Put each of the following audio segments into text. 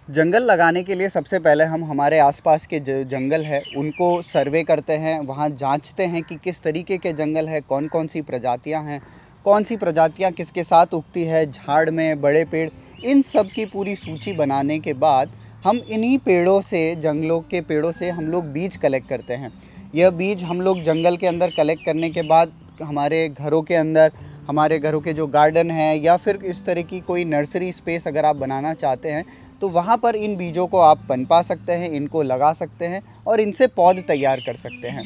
जंगल लगाने के लिए सबसे पहले हम हमारे आसपास के जो जंगल है उनको सर्वे करते हैं, वहाँ जांचते हैं कि किस तरीके के जंगल है, कौन कौन सी प्रजातियाँ हैं, कौन सी प्रजातियाँ किसके साथ उगती है, झाड़ में बड़े पेड़, इन सब की पूरी सूची बनाने के बाद हम इन्हीं पेड़ों से, जंगलों के पेड़ों से हम लोग बीज कलेक्ट करते हैं। यह बीज हम लोग जंगल के अंदर कलेक्ट करने के बाद हमारे घरों के अंदर, हमारे घरों के जो गार्डन हैं या फिर इस तरह की कोई नर्सरी स्पेस अगर आप बनाना चाहते हैं तो वहाँ पर इन बीजों को आप पनपा सकते हैं, इनको लगा सकते हैं और इनसे पौध तैयार कर सकते हैं।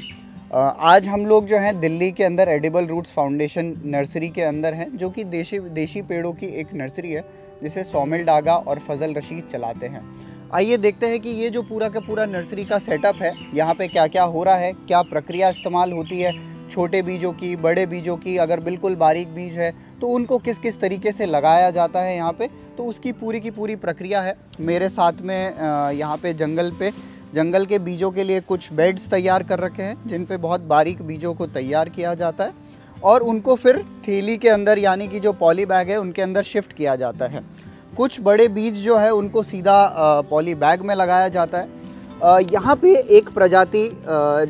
आज हम लोग जो हैं दिल्ली के अंदर एडिबल रूट्स फाउंडेशन नर्सरी के अंदर हैं, जो कि देशी पेड़ों की एक नर्सरी है जिसे सौमिल डागा और फजल रशीद चलाते हैं। आइए देखते हैं कि ये जो पूरा का पूरा नर्सरी का सेटअप है, यहाँ पे क्या क्या हो रहा है, क्या प्रक्रिया इस्तेमाल होती है, छोटे बीजों की, बड़े बीजों की, अगर बिल्कुल बारीक बीज है तो उनको किस किस तरीके से लगाया जाता है यहाँ पे, तो उसकी पूरी की पूरी प्रक्रिया है। मेरे साथ में यहाँ पे जंगल के बीजों के लिए कुछ बेड्स तैयार कर रखे हैं जिन पे बहुत बारीक बीजों को तैयार किया जाता है और उनको फिर थैली के अंदर यानी कि जो पॉली बैग है उनके अंदर शिफ्ट किया जाता है। कुछ बड़े बीज जो है उनको सीधा पॉली बैग में लगाया जाता है। यहाँ पे एक प्रजाति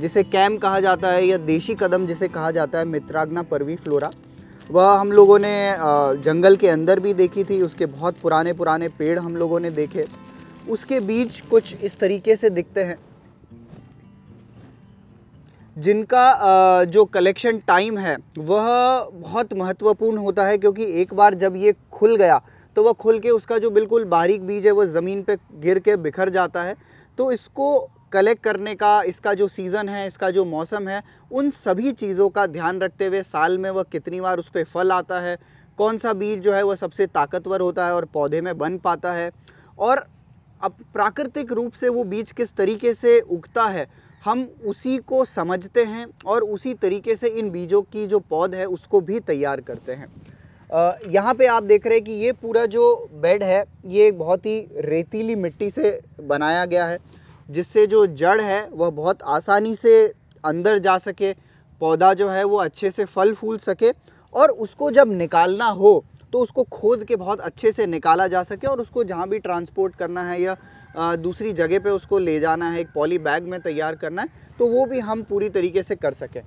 जिसे कैम कहा जाता है या देशी कदम जिसे कहा जाता है, मित्राग्ना परवीफ्लोरा, वह हम लोगों ने जंगल के अंदर भी देखी थी। उसके बहुत पुराने पुराने पेड़ हम लोगों ने देखे। उसके बीज कुछ इस तरीके से दिखते हैं, जिनका जो कलेक्शन टाइम है वह बहुत महत्वपूर्ण होता है, क्योंकि एक बार जब ये खुल गया तो वह खुल के उसका जो बिल्कुल बारीक बीज है वो ज़मीन पे गिर के बिखर जाता है। तो इसको कलेक्ट करने का, इसका जो सीज़न है, इसका जो मौसम है, उन सभी चीज़ों का ध्यान रखते हुए साल में वह कितनी बार उस पर फल आता है, कौन सा बीज जो है वह सबसे ताकतवर होता है और पौधे में बन पाता है, और अब प्राकृतिक रूप से वो बीज किस तरीके से उगता है, हम उसी को समझते हैं और उसी तरीके से इन बीजों की जो पौध है उसको भी तैयार करते हैं। यहाँ पे आप देख रहे हैं कि ये पूरा जो बेड है ये बहुत ही रेतीली मिट्टी से बनाया गया है, जिससे जो जड़ है वह बहुत आसानी से अंदर जा सके, पौधा जो है वो अच्छे से फल फूल सके, और उसको जब निकालना हो तो उसको खोद के बहुत अच्छे से निकाला जा सके, और उसको जहाँ भी ट्रांसपोर्ट करना है या दूसरी जगह पे उसको ले जाना है, एक पॉली बैग में तैयार करना है, तो वो भी हम पूरी तरीके से कर सकें।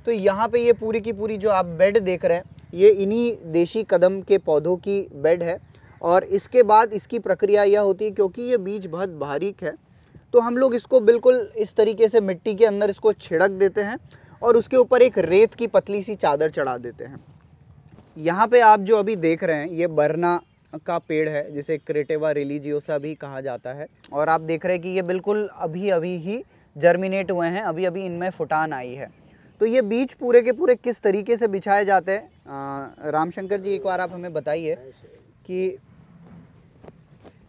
तो यहाँ पे ये पूरी की पूरी जो आप बेड देख रहे हैं ये इन्हीं देशी कदम के पौधों की बेड है। और इसके बाद इसकी प्रक्रिया यह होती है, क्योंकि ये बीज बहुत बारीक है तो हम लोग इसको बिल्कुल इस तरीके से मिट्टी के अंदर इसको छिड़क देते हैं और उसके ऊपर एक रेत की पतली सी चादर चढ़ा देते हैं। यहाँ पे आप जो अभी देख रहे हैं ये बरना का पेड़ है, जिसे क्रेटेवा रिलीजियोसा भी कहा जाता है, और आप देख रहे हैं कि ये बिल्कुल अभी अभी ही जर्मिनेट हुए हैं, अभी अभी इनमें फुटान आई है। तो ये बीज पूरे के पूरे किस तरीके से बिछाए जाते हैं, रामशंकर जी एक बार आप हमें बताइए कि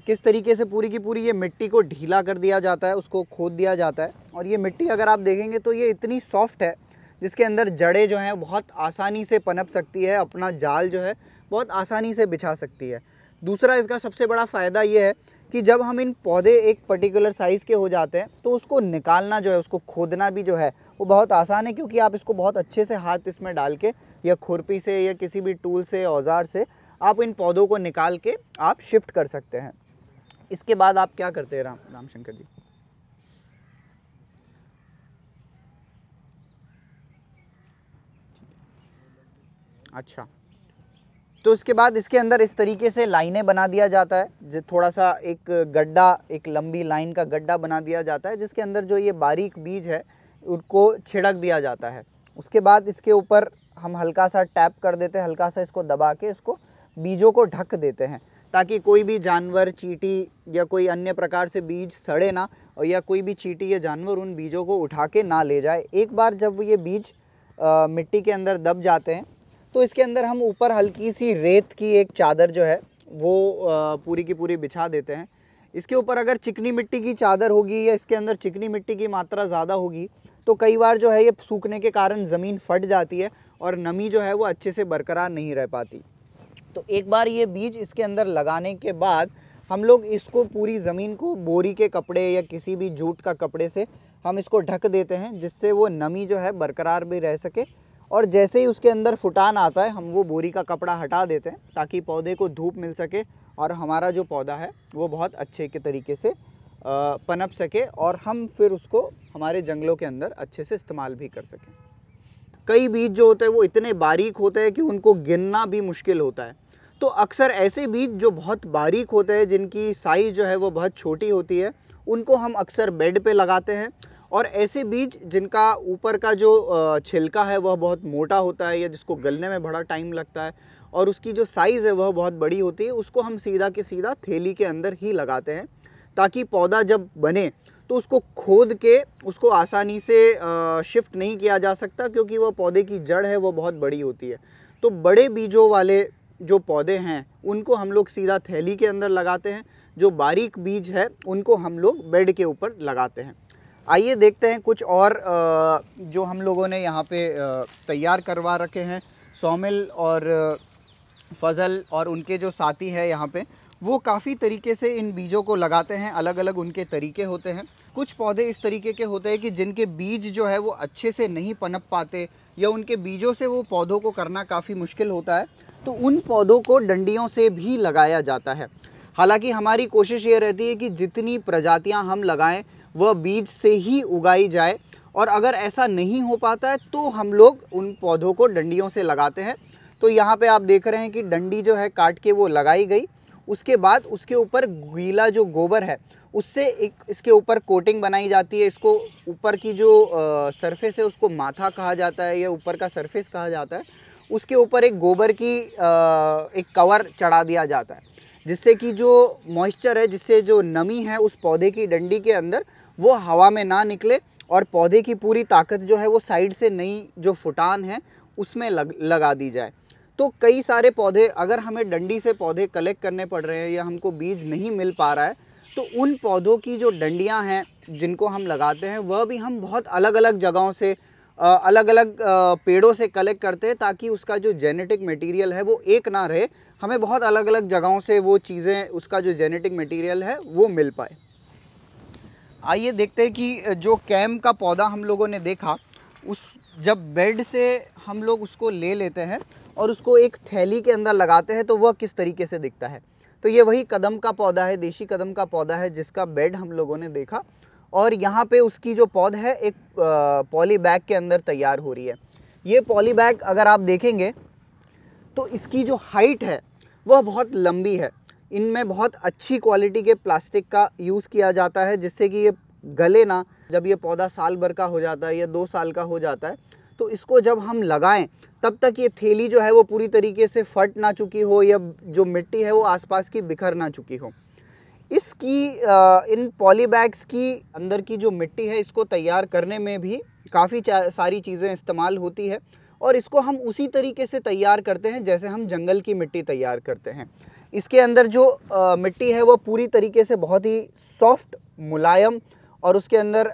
किस तरीके से पूरी की पूरी ये मिट्टी को ढीला कर दिया जाता है, उसको खोद दिया जाता है, और ये मिट्टी अगर आप देखेंगे तो ये इतनी सॉफ्ट है जिसके अंदर जड़ें जो हैं बहुत आसानी से पनप सकती है, अपना जाल जो है बहुत आसानी से बिछा सकती है। दूसरा इसका सबसे बड़ा फ़ायदा ये है कि जब हम इन पौधे एक पर्टिकुलर साइज़ के हो जाते हैं तो उसको निकालना जो है, उसको खोदना भी जो है वो बहुत आसान है, क्योंकि आप इसको बहुत अच्छे से हाथ इसमें डाल के या खुरपी से या किसी भी टूल से, औजार से आप इन पौधों को निकाल के आप शिफ्ट कर सकते हैं। इसके बाद आप क्या करते हैं रामशंकर जी? अच्छा, तो इसके बाद इसके अंदर इस तरीके से लाइनें बना दिया जाता है, जो थोड़ा सा एक गड्ढा, एक लंबी लाइन का गड्ढा बना दिया जाता है, जिसके अंदर जो ये बारीक बीज है उनको छिड़क दिया जाता है। उसके बाद इसके ऊपर हम हल्का सा टैप कर देते हैं, हल्का सा इसको दबा के इसको बीजों को ढक देते हैं, ताकि कोई भी जानवर, चींटी या कोई अन्य प्रकार से बीज सड़े ना, और या कोई भी चींटी या जानवर उन बीजों को उठा के ना ले जाए। एक बार जब ये बीज मिट्टी के अंदर दब जाते हैं तो इसके अंदर हम ऊपर हल्की सी रेत की एक चादर जो है वो पूरी की पूरी बिछा देते हैं। इसके ऊपर अगर चिकनी मिट्टी की चादर होगी या इसके अंदर चिकनी मिट्टी की मात्रा ज़्यादा होगी तो कई बार जो है ये सूखने के कारण ज़मीन फट जाती है और नमी जो है वो अच्छे से बरकरार नहीं रह पाती। तो एक बार ये बीज इसके अंदर लगाने के बाद हम लोग इसको पूरी ज़मीन को बोरी के कपड़े या किसी भी जूट का कपड़े से हम इसको ढक देते हैं, जिससे वो नमी जो है बरकरार भी रह सके और जैसे ही उसके अंदर फुटान आता है हम वो बोरी का कपड़ा हटा देते हैं ताकि पौधे को धूप मिल सके और हमारा जो पौधा है वो बहुत अच्छे के तरीके से पनप सके और हम फिर उसको हमारे जंगलों के अंदर अच्छे से इस्तेमाल भी कर सकें। कई बीज जो होते हैं वो इतने बारीक होते हैं कि उनको गिनना भी मुश्किल होता है। तो अक्सर ऐसे बीज जो बहुत बारीक होते हैं, जिनकी साइज़ जो है वो बहुत छोटी होती है, उनको हम अक्सर बेड पे लगाते हैं। और ऐसे बीज जिनका ऊपर का जो छिलका है वह बहुत मोटा होता है या जिसको गलने में बड़ा टाइम लगता है और उसकी जो साइज़ है वह बहुत बड़ी होती है, उसको हम सीधा के सीधा थैली के अंदर ही लगाते हैं ताकि पौधा जब बने तो उसको खोद के उसको आसानी से शिफ्ट नहीं किया जा सकता, क्योंकि वह पौधे की जड़ है वो बहुत बड़ी होती है। तो बड़े बीजों वाले जो पौधे हैं उनको हम लोग सीधा थैली के अंदर लगाते हैं, जो बारीक बीज है उनको हम लोग बेड के ऊपर लगाते हैं। आइए देखते हैं कुछ और जो हम लोगों ने यहाँ पे तैयार करवा रखे हैं। सौमिल और फजल और उनके जो साथी है यहाँ पे, वो काफ़ी तरीके से इन बीजों को लगाते हैं। अलग अलग उनके तरीके होते हैं। कुछ पौधे इस तरीके के होते हैं कि जिनके बीज जो है वो अच्छे से नहीं पनप पाते या उनके बीजों से वो पौधों को करना काफ़ी मुश्किल होता है, तो उन पौधों को डंडियों से भी लगाया जाता है। हालांकि हमारी कोशिश ये रहती है कि जितनी प्रजातियां हम लगाएं वह बीज से ही उगाई जाए, और अगर ऐसा नहीं हो पाता है तो हम लोग उन पौधों को डंडियों से लगाते हैं। तो यहाँ पे आप देख रहे हैं कि डंडी जो है काट के वो लगाई गई। उसके बाद उसके ऊपर गीला जो गोबर है उससे एक इसके ऊपर कोटिंग बनाई जाती है। इसको ऊपर की जो सरफेस है उसको माथा कहा जाता है या ऊपर का सरफेस कहा जाता है। उसके ऊपर एक गोबर की एक कवर चढ़ा दिया जाता है, जिससे कि जो मॉइस्चर है, जिससे जो नमी है उस पौधे की डंडी के अंदर वो हवा में ना निकले और पौधे की पूरी ताकत जो है वो साइड से नई जो फुटान है उसमें लगा दी जाए। तो कई सारे पौधे, अगर हमें डंडी से पौधे कलेक्ट करने पड़ रहे हैं या हमको बीज नहीं मिल पा रहा है, तो उन पौधों की जो डंडियां हैं जिनको हम लगाते हैं वह भी हम बहुत अलग अलग जगहों से अलग अलग पेड़ों से कलेक्ट करते हैं, ताकि उसका जो जेनेटिक मटेरियल है वो एक ना रहे। हमें बहुत अलग अलग जगहों से वो चीज़ें, उसका जो जेनेटिक मटेरियल है वो मिल पाए। आइए देखते हैं कि जो कैम का पौधा हम लोगों ने देखा, उस जब बेड से हम लोग उसको ले लेते हैं और उसको एक थैली के अंदर लगाते हैं तो वह किस तरीके से दिखता है। तो ये वही कदम का पौधा है, देशी कदम का पौधा है, जिसका बेड हम लोगों ने देखा। और यहाँ पे उसकी जो पौध है एक पॉली बैग के अंदर तैयार हो रही है। ये पॉली बैग अगर आप देखेंगे तो इसकी जो हाइट है वह बहुत लंबी है। इनमें बहुत अच्छी क्वालिटी के प्लास्टिक का यूज़ किया जाता है, जिससे कि ये गले ना। जब ये पौधा साल भर का हो जाता है या 2 साल का हो जाता है तो इसको जब हम लगाएं तब तक ये थैली जो है वो पूरी तरीके से फट ना चुकी हो या जो मिट्टी है वो आसपास की बिखर ना चुकी हो। इसकी इन पॉली बैग्स की अंदर की जो मिट्टी है इसको तैयार करने में भी काफ़ी सारी चीज़ें इस्तेमाल होती है, और इसको हम उसी तरीके से तैयार करते हैं जैसे हम जंगल की मिट्टी तैयार करते हैं। इसके अंदर जो मिट्टी है वो पूरी तरीके से बहुत ही सॉफ्ट, मुलायम, और उसके अंदर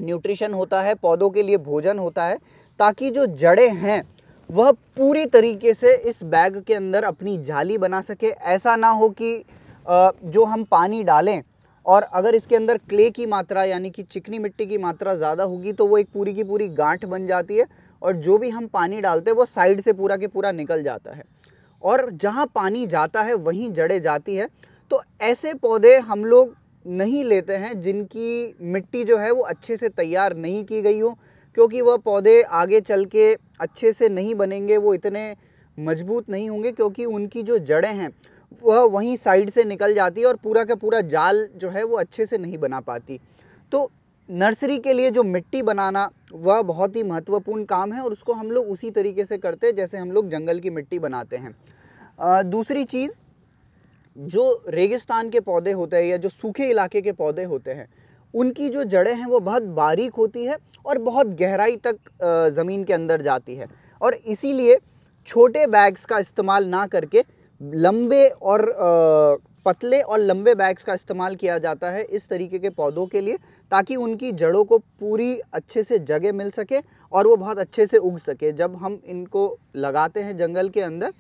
न्यूट्रिशन होता है, पौधों के लिए भोजन होता है, ताकि जो जड़ें हैं वह पूरी तरीके से इस बैग के अंदर अपनी जाली बना सके। ऐसा ना हो कि जो हम पानी डालें और अगर इसके अंदर क्ले की मात्रा यानी कि चिकनी मिट्टी की मात्रा ज़्यादा होगी तो वो एक पूरी की पूरी गांठ बन जाती है, और जो भी हम पानी डालते हैं वो साइड से पूरा के पूरा निकल जाता है, और जहाँ पानी जाता है वहीं जड़ें जाती है। तो ऐसे पौधे हम लोग नहीं लेते हैं जिनकी मिट्टी जो है वो अच्छे से तैयार नहीं की गई हो, क्योंकि वह पौधे आगे चल के अच्छे से नहीं बनेंगे, वो इतने मजबूत नहीं होंगे, क्योंकि उनकी जो जड़ें हैं वह वहीं साइड से निकल जाती है और पूरा का पूरा जाल जो है वो अच्छे से नहीं बना पाती। तो नर्सरी के लिए जो मिट्टी बनाना वह बहुत ही महत्वपूर्ण काम है, और उसको हम लोग उसी तरीके से करते हैं जैसे हम लोग जंगल की मिट्टी बनाते हैं। दूसरी चीज़, जो रेगिस्तान के पौधे होते हैं या जो सूखे इलाके के पौधे होते हैं, उनकी जो जड़ें हैं वो बहुत बारीक होती है और बहुत गहराई तक ज़मीन के अंदर जाती है, और इसीलिए छोटे बैग्स का इस्तेमाल ना करके लंबे और पतले और लंबे बैग्स का इस्तेमाल किया जाता है इस तरीके के पौधों के लिए, ताकि उनकी जड़ों को पूरी अच्छे से जगह मिल सके और वो बहुत अच्छे से उग सके। जब हम इनको लगाते हैं जंगल के अंदर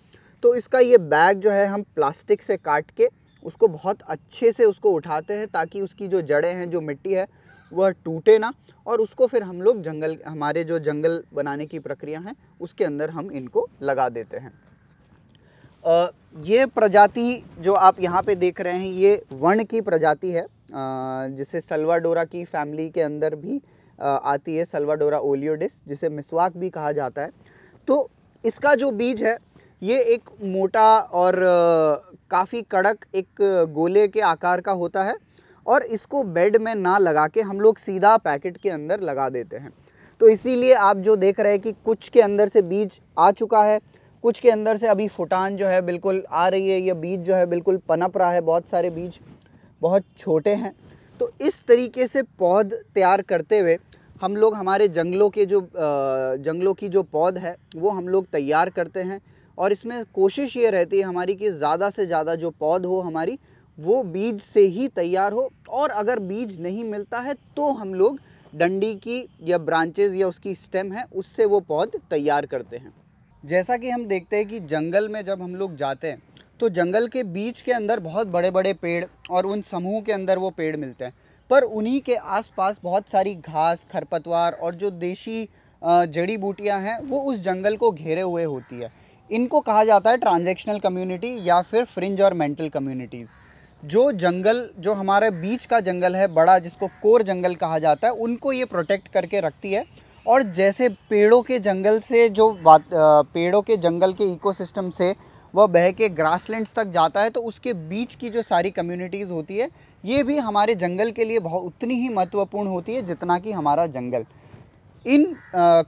तो इसका ये बैग जो है हम प्लास्टिक से काट के उसको बहुत अच्छे से उसको उठाते हैं, ताकि उसकी जो जड़ें हैं, जो मिट्टी है, वह टूटे ना, और उसको फिर हम लोग जंगल, हमारे जो जंगल बनाने की प्रक्रिया है उसके अंदर हम इनको लगा देते हैं। ये प्रजाति जो आप यहाँ पे देख रहे हैं ये वर्ण की प्रजाति है, जिसे सल्वाडोरा की फैमिली के अंदर भी आती है, सल्वाडोरा ओलियोडिस, जिसे मिस्वाक भी कहा जाता है। तो इसका जो बीज है ये एक मोटा और काफ़ी कड़क एक गोले के आकार का होता है, और इसको बेड में ना लगा के हम लोग सीधा पैकेट के अंदर लगा देते हैं। तो इसीलिए आप जो देख रहे हैं कि कुछ के अंदर से बीज आ चुका है, कुछ के अंदर से अभी फुटान जो है बिल्कुल आ रही है, ये बीज जो है बिल्कुल पनप रहा है, बहुत सारे बीज बहुत छोटे हैं। तो इस तरीके से पौध तैयार करते हुए हम लोग हमारे जंगलों के जो जंगलों की जो पौध है वो हम लोग तैयार करते हैं, और इसमें कोशिश ये रहती है हमारी कि ज़्यादा से ज़्यादा जो पौध हो हमारी वो बीज से ही तैयार हो, और अगर बीज नहीं मिलता है तो हम लोग डंडी की या ब्रांचेज या उसकी स्टेम है उससे वो पौध तैयार करते हैं। जैसा कि हम देखते हैं कि जंगल में जब हम लोग जाते हैं तो जंगल के बीच के अंदर बहुत बड़े बड़े पेड़ और उन समूह के अंदर वो पेड़ मिलते हैं, पर उन्हीं के आसपास बहुत सारी घास, खरपतवार और जो देशी जड़ी बूटियां हैं वो उस जंगल को घेरे हुए होती है। इनको कहा जाता है ट्रांजैक्शनल कम्युनिटी या फिर फ्रिंज और मेंटल कम्युनिटीज़। जो जंगल, जो हमारे बीच का जंगल है बड़ा, जिसको कोर जंगल कहा जाता है, उनको ये प्रोटेक्ट करके रखती है। और जैसे पेड़ों के जंगल से जो पेड़ों के जंगल के इकोसिस्टम से वह बह के ग्रासलैंड्स तक जाता है, तो उसके बीच की जो सारी कम्युनिटीज़ होती है ये भी हमारे जंगल के लिए बहुत उतनी ही महत्वपूर्ण होती है जितना कि हमारा जंगल। इन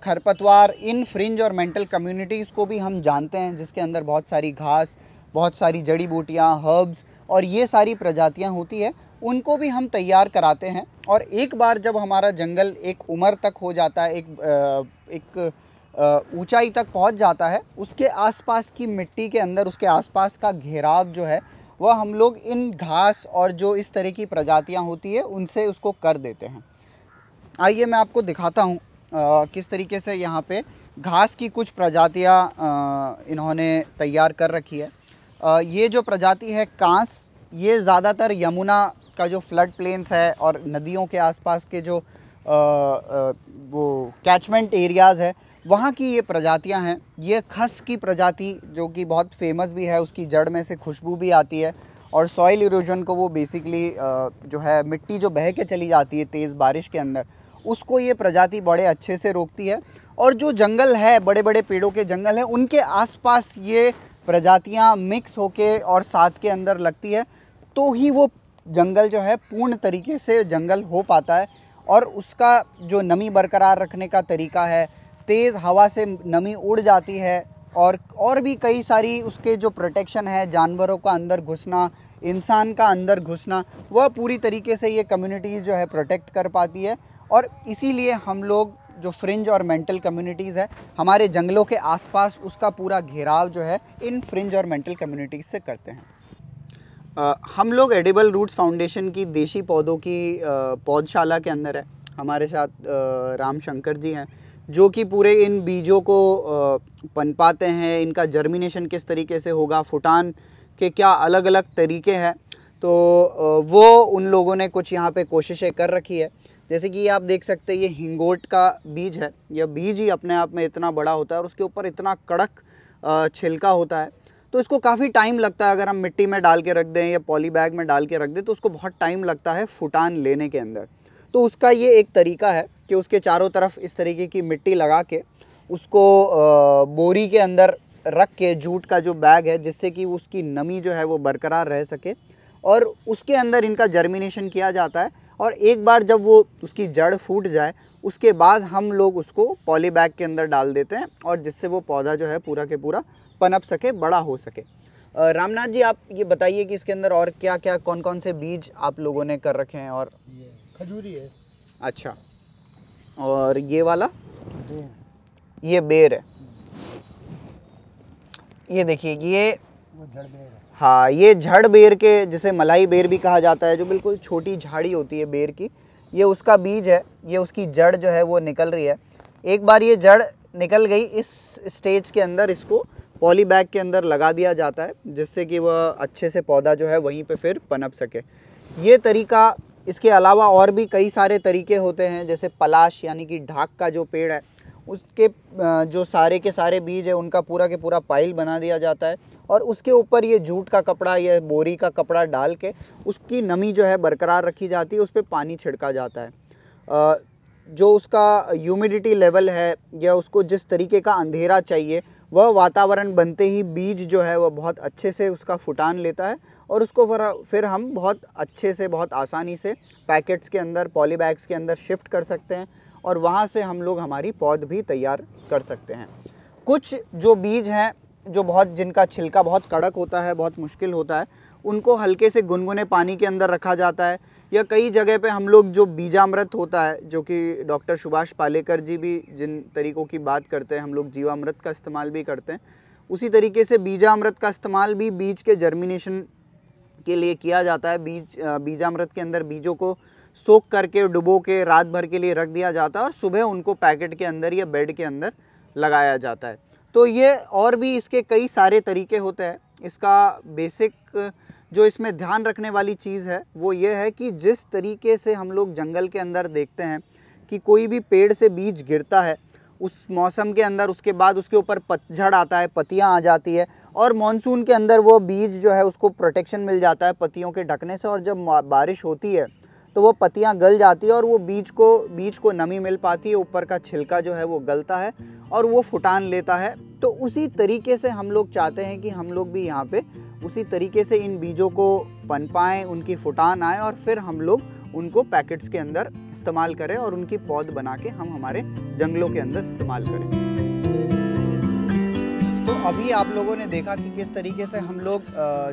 खरपतवार, इन फ्रिंज और मेंटल कम्युनिटीज़ को भी हम जानते हैं, जिसके अंदर बहुत सारी घास, बहुत सारी जड़ी बूटियाँ, हर्ब्स और ये सारी प्रजातियाँ होती है, उनको भी हम तैयार कराते हैं। और एक बार जब हमारा जंगल एक उम्र तक हो जाता है, एक ऊंचाई तक पहुंच जाता है, उसके आसपास की मिट्टी के अंदर, उसके आसपास का घेराव जो है वह हम लोग इन घास और जो इस तरह की प्रजातियां होती है उनसे उसको कर देते हैं। आइए मैं आपको दिखाता हूँ किस तरीके से यहाँ पे घास की कुछ प्रजातियाँ इन्होंने तैयार कर रखी है। ये जो प्रजाति है कांस, ये ज़्यादातर यमुना का जो फ्लड प्लेन्स है और नदियों के आसपास के जो वो कैचमेंट एरियाज़ है वहाँ की ये प्रजातियाँ हैं। ये खस की प्रजाति जो कि बहुत फेमस भी है, उसकी जड़ में से खुशबू भी आती है, और सॉइल इरोजन को वो बेसिकली जो है मिट्टी जो बह के चली जाती है तेज़ बारिश के अंदर, उसको ये प्रजाति बड़े अच्छे से रोकती है। और जो जंगल है, बड़े बड़े पेड़ों के जंगल हैं, उनके आसपास ये प्रजातियाँ मिक्स होके और साथ के अंदर लगती है, तो ही वो जंगल जो है पूर्ण तरीके से जंगल हो पाता है। और उसका जो नमी बरकरार रखने का तरीका है, तेज़ हवा से नमी उड़ जाती है, और भी कई सारी उसके जो प्रोटेक्शन है, जानवरों का अंदर घुसना, इंसान का अंदर घुसना, वह पूरी तरीके से ये कम्युनिटीज़ जो है प्रोटेक्ट कर पाती है। और इसीलिए हम लोग जो फ्रिंज और मेंटल कम्युनिटीज़ है हमारे जंगलों के आसपास, उसका पूरा घेराव जो है इन फ्रिंज और मेंटल कम्युनिटीज़ से करते हैं। हम लोग एडिबल रूट्स फाउंडेशन की देशी पौधों की पौधशाला के अंदर है। हमारे साथ राम शंकर जी हैं जो कि पूरे इन बीजों को पनपाते हैं, इनका जर्मिनेशन किस तरीके से होगा, फुटान के क्या अलग अलग तरीके हैं। तो वो उन लोगों ने कुछ यहाँ पे कोशिशें कर रखी है। जैसे कि आप देख सकते हैं ये हिंगोट का बीज है। यह बीज ही अपने आप में इतना बड़ा होता है और उसके ऊपर इतना कड़क छिलका होता है, तो इसको काफ़ी टाइम लगता है। अगर हम मिट्टी में डाल के रख दें या पॉली बैग में डाल के रख दें तो उसको बहुत टाइम लगता है फुटान लेने के अंदर। तो उसका ये एक तरीका है कि उसके चारों तरफ इस तरीके की मिट्टी लगा के उसको बोरी के अंदर रख के, जूट का जो बैग है, जिससे कि उसकी नमी जो है वो बरकरार रह सके, और उसके अंदर इनका जर्मिनेशन किया जाता है। और एक बार जब वो उसकी जड़ फूट जाए उसके बाद हम लोग उसको पॉली बैग के अंदर डाल देते हैं, और जिससे वो पौधा जो है पूरा के पूरा पनप सके, बड़ा हो सके। रामनाथ जी, आप ये बताइए कि इसके अंदर और क्या क्या, कौन कौन से बीज आप लोगों ने कर रखे हैं? और ये खजूरी है। अच्छा, और ये वाला ये बेर है। ये देखिए, ये जड़ बेर है। हाँ, ये झड़ बेर के, जिसे मलाई बेर भी कहा जाता है, जो बिल्कुल छोटी झाड़ी होती है बेर की, ये उसका बीज है। ये उसकी जड़ जो है वो निकल रही है। एक बार ये जड़ निकल गई, इस स्टेज के अंदर इसको पॉली बैग के अंदर लगा दिया जाता है, जिससे कि वह अच्छे से पौधा जो है वहीं पे फिर पनप सके। ये तरीका इसके अलावा और भी कई सारे तरीके होते हैं, जैसे पलाश यानी कि ढाक का जो पेड़ है उसके जो सारे के सारे बीज है उनका पूरा के पूरा पाइल बना दिया जाता है और उसके ऊपर ये जूट का कपड़ा या बोरी का कपड़ा डाल के उसकी नमी जो है बरकरार रखी जाती है, उस पर पानी छिड़का जाता है। जो उसका ह्यूमिडिटी लेवल है या उसको जिस तरीके का अंधेरा चाहिए वह वातावरण बनते ही बीज जो है वह बहुत अच्छे से उसका फुटान लेता है और उसको फिर हम बहुत अच्छे से बहुत आसानी से पैकेट्स के अंदर पॉली बैग्स के अंदर शिफ्ट कर सकते हैं और वहाँ से हम लोग हमारी पौध भी तैयार कर सकते हैं। कुछ जो बीज हैं जो जिनका छिलका बहुत कड़क होता है, बहुत मुश्किल होता है, उनको हल्के से गुनगुने पानी के अंदर रखा जाता है या कई जगह पे हम लोग जो बीजामृत होता है, जो कि डॉक्टर सुभाष पालेकर जी भी जिन तरीक़ों की बात करते हैं, हम लोग जीवामृत का इस्तेमाल भी करते हैं, उसी तरीके से बीजामृत का इस्तेमाल भी बीज के जर्मिनेशन के लिए किया जाता है। बीजामृत के अंदर बीजों को सोख करके डुबो के रात भर के लिए रख दिया जाता है और सुबह उनको पैकेट के अंदर या बेड के अंदर लगाया जाता है। तो ये और भी इसके कई सारे तरीके होते हैं। इसका बेसिक जो इसमें ध्यान रखने वाली चीज़ है वो ये है कि जिस तरीके से हम लोग जंगल के अंदर देखते हैं कि कोई भी पेड़ से बीज गिरता है उस मौसम के अंदर, उसके बाद उसके ऊपर पतझड़ आता है, पत्तियां आ जाती है और मानसून के अंदर वो बीज जो है उसको प्रोटेक्शन मिल जाता है पत्तियों के ढकने से और जब बारिश होती है तो वो पत्तियां गल जाती है और वो बीज को नमी मिल पाती है, ऊपर का छिलका जो है वो गलता है और वो फुटान लेता है। तो उसी तरीके से हम लोग चाहते हैं कि हम लोग भी यहाँ पे उसी तरीके से इन बीजों को पनपाएं, उनकी फुटान आए और फिर हम लोग उनको पैकेट्स के अंदर इस्तेमाल करें और उनकी पौध बना के हम हमारे जंगलों के अंदर इस्तेमाल करें। तो अभी आप लोगों ने देखा कि किस तरीके से हम लोग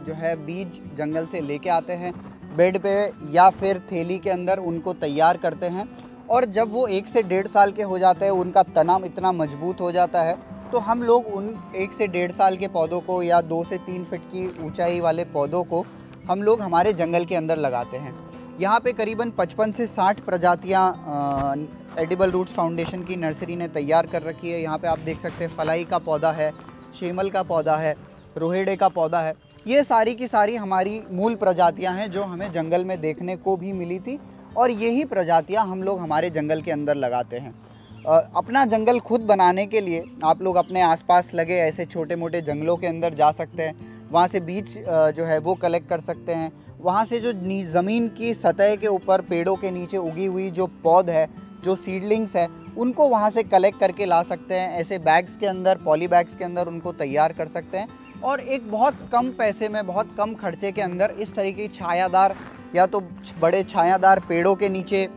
जो है बीज जंगल से लेके आते हैं, बेड पे या फिर थैली के अंदर उनको तैयार करते हैं और जब वो 1 से 1.5 साल के हो जाते हैं, उनका तना इतना मजबूत हो जाता है तो हम लोग उन 1 से 1.5 साल के पौधों को या 2 से 3 फीट की ऊंचाई वाले पौधों को हम लोग हमारे जंगल के अंदर लगाते हैं। यहाँ पे करीबन 55 से 60 प्रजातियाँ एडिबल रूट्स फाउंडेशन की नर्सरी ने तैयार कर रखी है। यहाँ पे आप देख सकते हैं फलाई का पौधा है, शेमल का पौधा है, रोहेड़े का पौधा है। ये सारी की सारी हमारी मूल प्रजातियाँ हैं जो हमें जंगल में देखने को भी मिली थी और यही प्रजातियाँ हम लोग हमारे जंगल के अंदर लगाते हैं। अपना जंगल खुद बनाने के लिए आप लोग अपने आसपास लगे ऐसे छोटे मोटे जंगलों के अंदर जा सकते हैं, वहाँ से बीज जो है वो कलेक्ट कर सकते हैं। वहाँ से जो ज़मीन की सतह के ऊपर पेड़ों के नीचे उगी हुई जो पौध है, जो सीडलिंग्स है, उनको वहाँ से कलेक्ट करके ला सकते हैं। ऐसे बैग्स के अंदर, पॉली बैग्स के अंदर उनको तैयार कर सकते हैं और एक बहुत कम पैसे में, बहुत कम खर्चे के अंदर इस तरीके की छायादार या तो बड़े छायादार पेड़ों के नीचे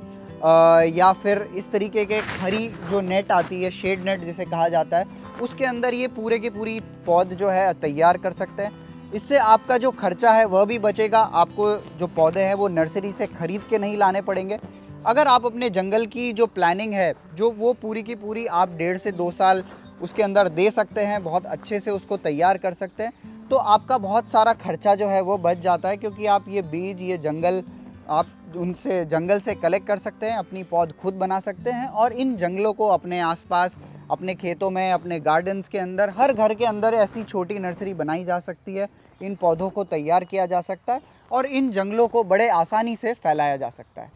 या फिर इस तरीके के खरी जो नेट आती है, शेड नेट जिसे कहा जाता है, उसके अंदर ये पूरे की पूरी पौध जो है तैयार कर सकते हैं। इससे आपका जो खर्चा है वह भी बचेगा, आपको जो पौधे हैं वो नर्सरी से ख़रीद के नहीं लाने पड़ेंगे। अगर आप अपने जंगल की जो प्लानिंग है जो वो पूरी की पूरी आप 1.5 से 2 साल उसके अंदर दे सकते हैं, बहुत अच्छे से उसको तैयार कर सकते हैं, तो आपका बहुत सारा खर्चा जो है वो बच जाता है क्योंकि आप ये बीज, ये जंगल आप उनसे जंगल से कलेक्ट कर सकते हैं, अपनी पौध खुद बना सकते हैं और इन जंगलों को अपने आसपास, अपने खेतों में, अपने गार्डन्स के अंदर, हर घर के अंदर ऐसी छोटी नर्सरी बनाई जा सकती है। इन पौधों को तैयार किया जा सकता है और इन जंगलों को बड़े आसानी से फैलाया जा सकता है।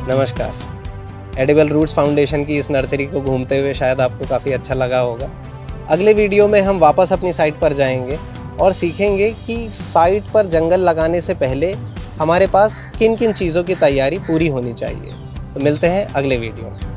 नमस्कार। एडिबल रूट्स फाउंडेशन की इस नर्सरी को घूमते हुए शायद आपको काफ़ी अच्छा लगा होगा। अगले वीडियो में हम वापस अपनी साइट पर जाएंगे और सीखेंगे कि साइट पर जंगल लगाने से पहले हमारे पास किन किन चीज़ों की तैयारी पूरी होनी चाहिए। तो मिलते हैं अगले वीडियो में।